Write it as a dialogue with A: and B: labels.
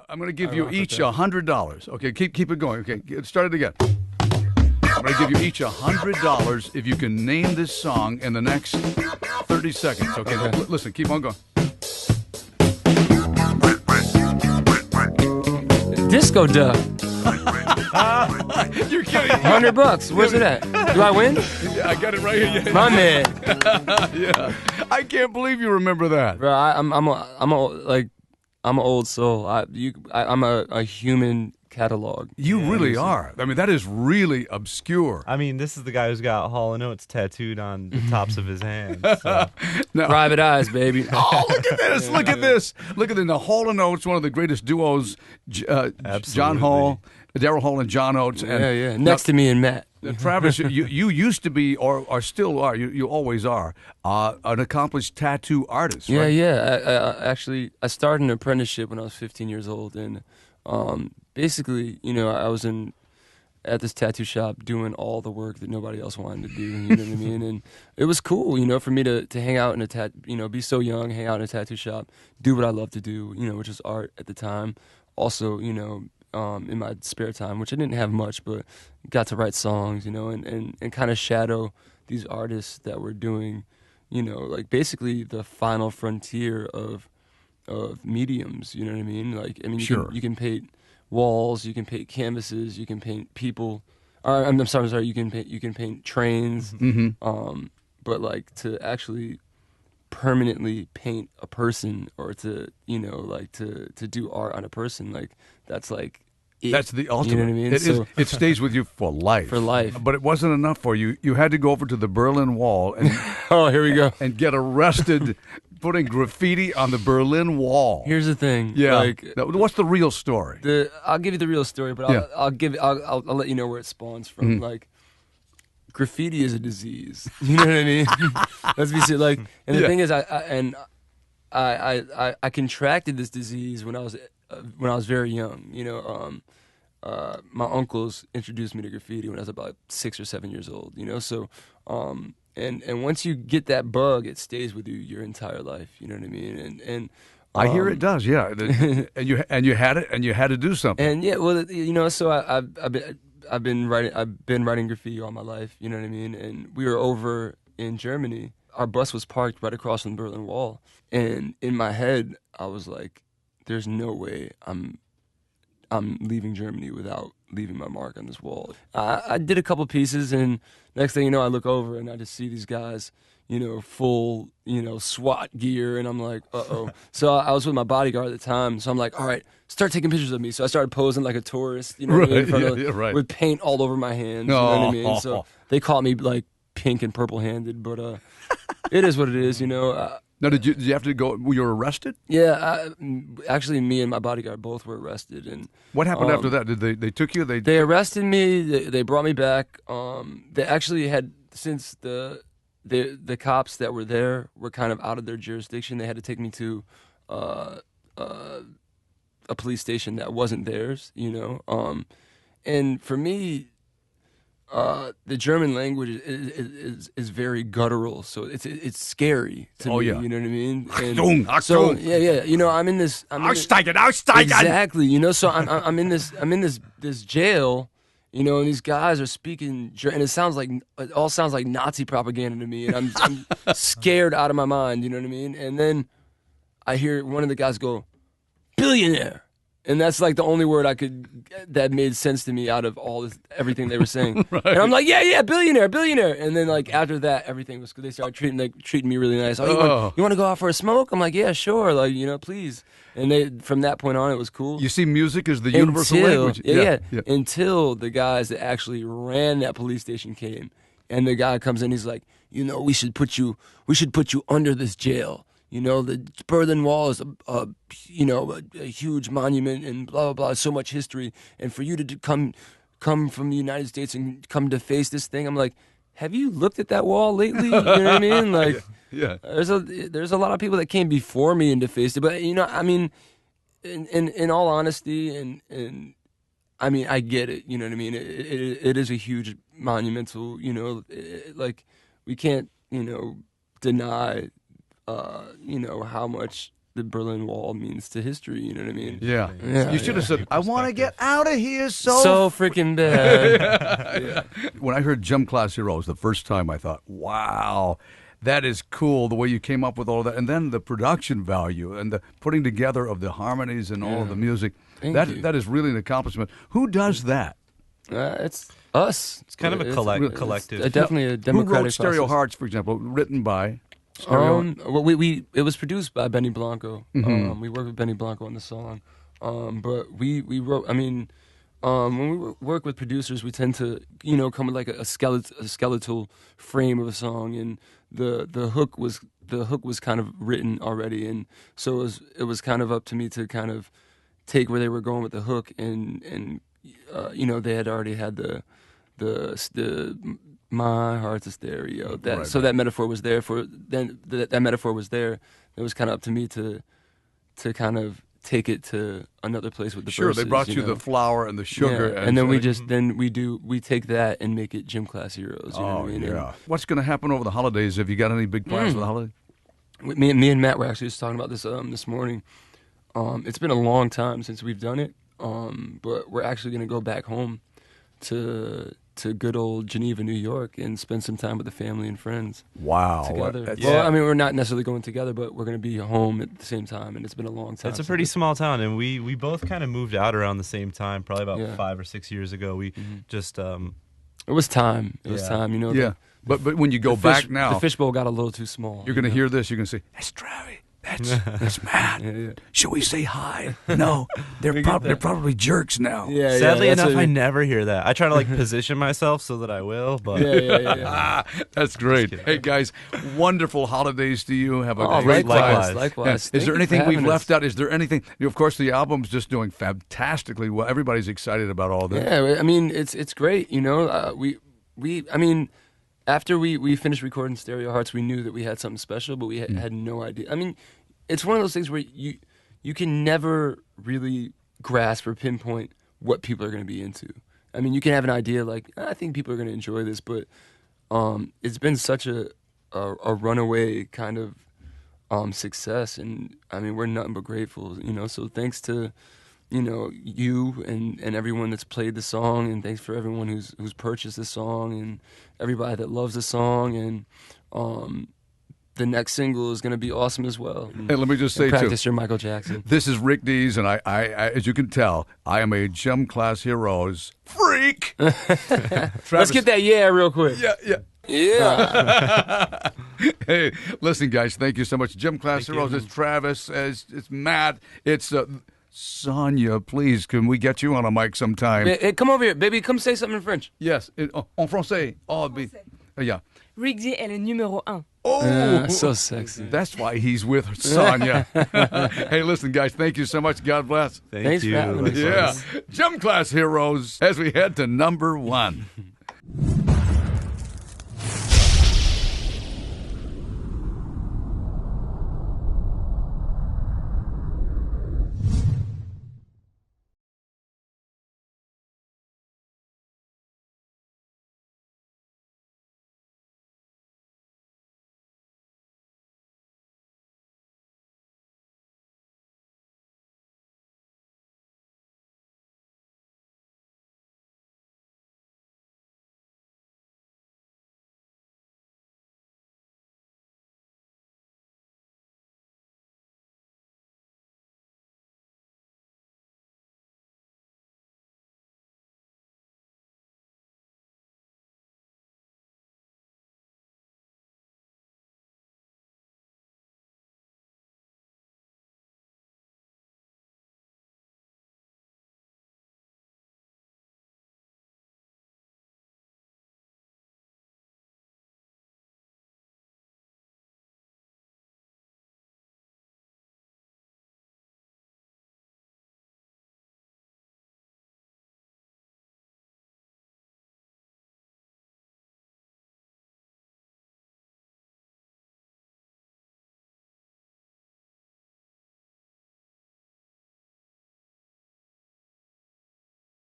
A: I'm going to give you each $100. Okay, keep it going. Okay, start it again. I'm going to give you each $100 if you can name this song in the next 30 seconds. Okay. Listen, keep on going.
B: Disco Duck.
A: You're kidding.
B: $100. Where's it at? Do I win?
A: Yeah, I got it right here. Yeah.
B: My man.
A: Yeah. I can't believe you remember that.
B: Bro, I'm an old soul. I'm a human catalog.
A: You really are. I mean, that is really obscure.
C: I mean, this is the guy who's got Hall & Oates tattooed on the tops of his hands. So.
A: No.
B: Private Eyes, baby.
A: Oh, look at this! Look at this! Look at this! The Hall & Oates, one of the greatest duos. John Hall, Daryl Hall, and John Oates. And
B: yeah. Next to me and Matt.
A: Travis, you used to be, or still are, you always are, an accomplished tattoo artist.
B: Yeah,
A: right?
B: yeah. Actually, I started an apprenticeship when I was 15 years old, and basically, I was at this tattoo shop doing all the work that nobody else wanted to do. You know what I mean? And it was cool, for me to hang out in a be so young, hang out in a tattoo shop, do what I love to do, which was art at the time. Also, in my spare time, which I didn't have much, but got to write songs, and kind of shadow these artists that were doing, like basically the final frontier of mediums. You know what I mean? Like, I mean,
A: Sure.
B: You can paint walls, you can paint canvases, you can paint people. I'm sorry, you can paint trains.
A: Mm-hmm.
B: But like to actually permanently paint a person, or to to do art on a person, like that's like it.
A: That's the ultimate.
B: You know what I mean?
A: It stays with you for life.
B: For life.
A: But it wasn't enough for you. You had to go over to the Berlin Wall and
B: Oh, here we go.
A: and get arrested putting graffiti on the Berlin Wall.
B: Here's the thing.
A: Yeah.
B: Like,
A: Now, what's the real story?
B: I'll give you the real story, but
A: Yeah.
B: I'll let you know where it spawns from.
A: Mm-hmm.
B: Like, graffiti is a disease. You know what I mean? Let's be serious. Like, and the
A: Yeah.
B: thing is, I contracted this disease when I was very young. My uncles introduced me to graffiti when I was about 6 or 7 years old. So. And once you get that bug, it stays with you your entire life. You know what I mean? And
A: I hear it does, yeah. and you had it, and you had to do something.
B: And yeah, well, so I've been writing graffiti all my life. You know what I mean? And we were over in Germany. Our bus was parked right across from the Berlin Wall, and in my head, I was like, "There's no way I'm leaving Germany without leaving my mark on this wall." I did a couple pieces, and next thing you know, I look over and I just see these guys, full, SWAT gear, and I'm like, uh-oh. So I was with my bodyguard at the time, so I'm like, all right, start taking pictures of me. So I started posing like a tourist,
A: Right,
B: in front of,
A: right.
B: with paint all over my hands, you know what I mean? So they caught me like pink and purple-handed, but it is what it is,
A: Now, did you have to go? Were you arrested?
B: Yeah, actually, me and my bodyguard both were arrested. And
A: What happened after that? Did they took you?
B: They arrested me. They brought me back. They actually had, since the cops that were there were kind of out of their jurisdiction, they had to take me to a police station that wasn't theirs. And for me, the German language is very guttural, so it's scary to me.
A: Yeah.
B: You know what I mean?
A: Achtung,
B: And so
A: Achtung.
B: yeah. I'm in this.
A: Aussteigen, aussteigen!
B: Exactly. So I'm in this jail. And these guys are speaking, and it all sounds like Nazi propaganda to me, and I'm scared out of my mind. You know what I mean? And then I hear one of the guys go, "Billionaire." And that's like the only word that made sense to me out of everything they were saying. Right. And I'm like, yeah, billionaire. And then like after that, everything was good. They started treating me really nice. Oh, you want to go out for a smoke? I'm like, yeah, sure. Like, please. And from that point on, it was cool.
A: You see, music is the universal language.
B: Yeah. Until the guys that actually ran that police station came, and the guy comes in, he's like, we should put you under this jail. The Berlin Wall is a huge monument, and blah, blah, blah, so much history. And for you to come from the United States and come to face this thing, I'm like, have you looked at that wall lately? You know what I mean? Like,
A: yeah.
B: There's a lot of people that came before me and defaced it. But, I mean, in all honesty, and I mean, I get it. You know what I mean? It is a huge monumental, we can't, deny how much the Berlin Wall means to history. You know what I mean?
A: Yeah.
B: Yeah,
A: You should have
B: yeah.
A: said, I want to get out of here
B: So freaking bad.
A: When I heard Gym Class Heroes the first time, I thought, wow, that is cool, the way you came up with all of that. And then the production value and the putting together of the harmonies and all of the music.
B: Thank you.
A: That is really an accomplishment. Who does that?
B: It's us.
C: It's kind of a collective.
B: It's definitely a
A: Who
B: democratic
A: wrote Stereo
B: process.
A: Hearts, for example, written by Stereo?
B: Well, it was produced by Benny Blanco. We worked with Benny Blanco on the song, but we wrote. I mean, when we work with producers, we tend to come with like a skeletal frame of a song, and the hook was kind of written already, and so it was kind of up to me to kind of take where they were going with the hook, and they had already had the my heart's a stereo. So that metaphor was there that metaphor was there. It was kind of up to me to kind of take it to another place with the
A: Sure,
B: verses,
A: they brought you the flour and the sugar.
B: Yeah. And then we take that and make it Gym Class Heroes. You know what I mean?
A: Yeah. What's going to happen over the holidays? Have you got any big plans for the holidays?
B: Me and Matt were actually just talking about this this morning. It's been a long time since we've done it, but we're actually going to go back home to good old Geneva, New York, and spend some time with the family and friends.
A: Wow.
B: Together. Well, I mean, we're not necessarily going together, but we're going to be home at the same time, and it's been a long time.
C: It's a pretty small town, and we both kind of moved out around the same time, probably about 5 or 6 years ago. We just
B: it was time. It was time,
A: Yeah. But when you go back now,
B: the fishbowl got a little too small.
A: You're going to hear this. You're going to say, "That's Travie. That's Matt. Should we say hi?" No, they're probably jerks now.
B: Yeah,
C: sadly
B: that's
C: enough, I never hear that. I try to position myself so that I will, but
A: That's great. Hey guys, wonderful holidays to you. Have a
B: Oh,
A: great
C: likewise.
A: time.
B: Likewise.
A: Is there
B: Thank you for
A: anything we've
B: having
A: left
B: us.
A: out? Is there anything? Of course, the album's just doing fantastically well. Everybody's excited about all this.
B: Yeah, I mean, it's great. I mean, after we finished recording Stereo Hearts, we knew that we had something special, but we had no idea. I mean, it's one of those things where you can never really grasp or pinpoint what people are going to be into. I mean, you can have an idea like, I think people are going to enjoy this, but it's been such a runaway kind of success, and I mean, we're nothing but grateful, so thanks to you and everyone that's played the song, and thanks for everyone who's purchased the song, and everybody that loves the song, and the next single is going to be awesome as well.
A: And let me just say,
B: practice your Michael Jackson.
A: This is Rick Dees, and I, as you can tell, I am a Gym Class Heroes freak.
B: Let's get that real quick.
A: Yeah. Hey, listen, guys, thank you so much. Gym Class Heroes, it's Travis, it's Matt, it's Sonia. Please, can we get you on a mic sometime?
B: Hey, come over here, baby. Come say something in French.
A: Yes, en français. Yeah.
D: Rick D est le numéro 1.
A: Oh,
B: so sexy.
A: That's why he's with Sonia. Hey, listen, guys, thank you so much. God bless.
C: Thanks
B: for having us.
A: Yeah. Gym Class Heroes as we head to number 1.